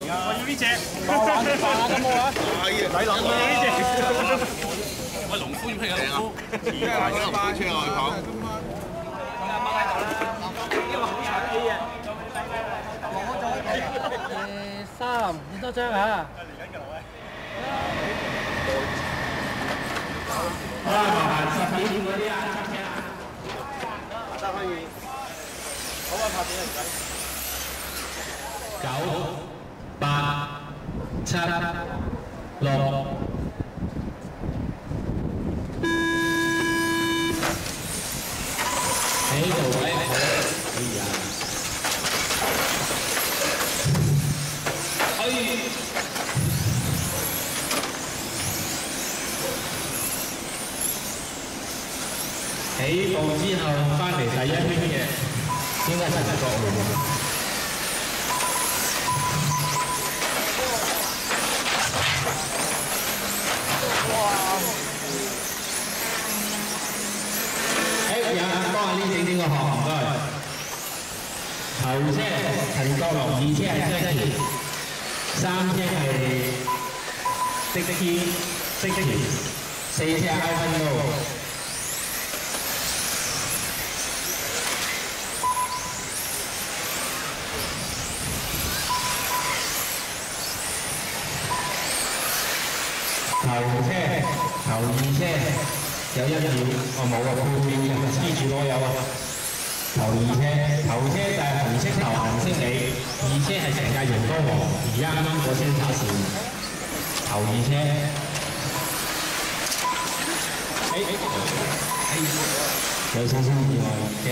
我要呢隻。扮下咁好啊！係啊，抵諗啊！要呢隻。喂，農夫點評啊？農夫，因為我今晚出去外講。因為好長氣啊！3，幾多張啊？好啦，麻煩12點嗰啲啊，插車啊！得可以。好啊，拍片啊，唔該。9、8、7、6。喺度位好，哎呀！哎！起步之後翻嚟第一圈嘅，應該係陳國榮。有人幫下呢整個項，唔該。頭車陳國龍，二車係Jackie，三車係Dicky，四車係Ivan Lo。頭二車。有1秒，我冇啊，半秒黐住我有啊。頭車就係紅色頭紅色尾，二車係成架熒光黃，而家啱啱過先打線。頭二車，有少少意外嘅。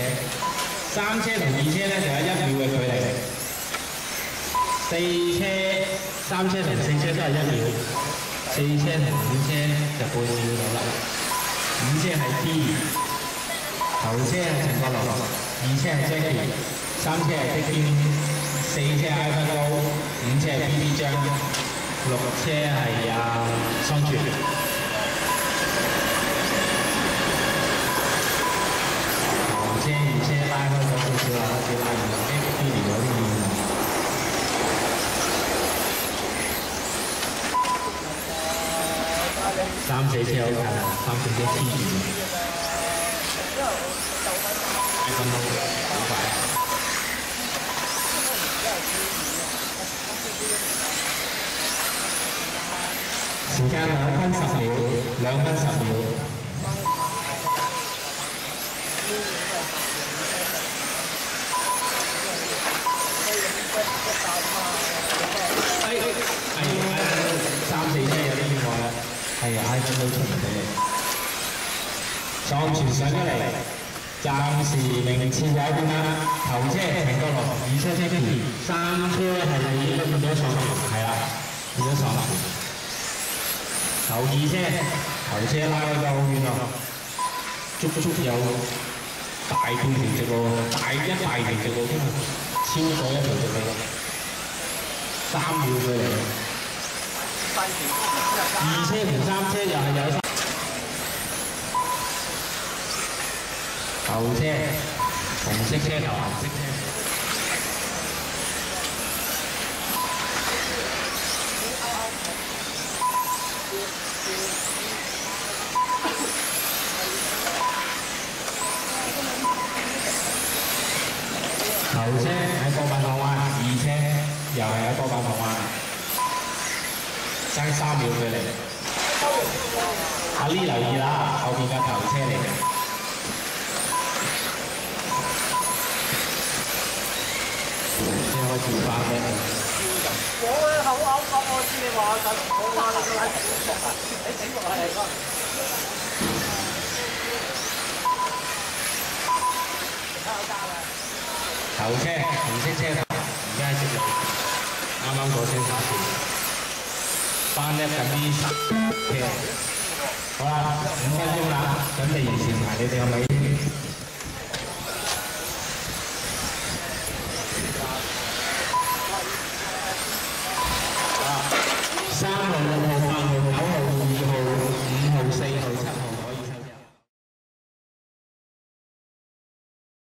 三車同二車咧就有1秒嘅距離。三車同四車都係1秒，四車同五車就半秒到啦。五車係 T， 頭車係陳國龍，二車係Jackie，三車係Dicky，四車係Ivan Lo，五車係 BB 張，六車係桑傳。頭車二車拉開咗少少啦，開始拉遠啦，BB 有啲遠。三四車好近啊，三四車黐住。Ivan Lo好快。時間2分10秒，2分10秒。三四車有啲意外啦。係啊，Ivan Lo出嚟俾你，撞傳上咗嚟，暫時名次有邊啦？頭車陳國龍，二車Jackie，三車係變咗爽文，係啦，變咗爽文。頭二車拉開咗好遠啊，足有大半條直路，大條直路添啊，超過一條直路，3秒距離。二車同三車又係有後車紅色車頭藍色車。頭車喺波板塘灣，二車又係喺波板塘灣。爭3秒距離，阿 Lee 留意啦，後邊架頭車嚟嘅。先開始翻咩？我口咬角，我知你話緊，我話你個撚整落啊！你整落係嚟㗎。頭車紅色車頭，而家喺直路，啱啱過先打線。翻一緊啲車，好啦，5分鐘啦，準備完成埋，你哋有冇？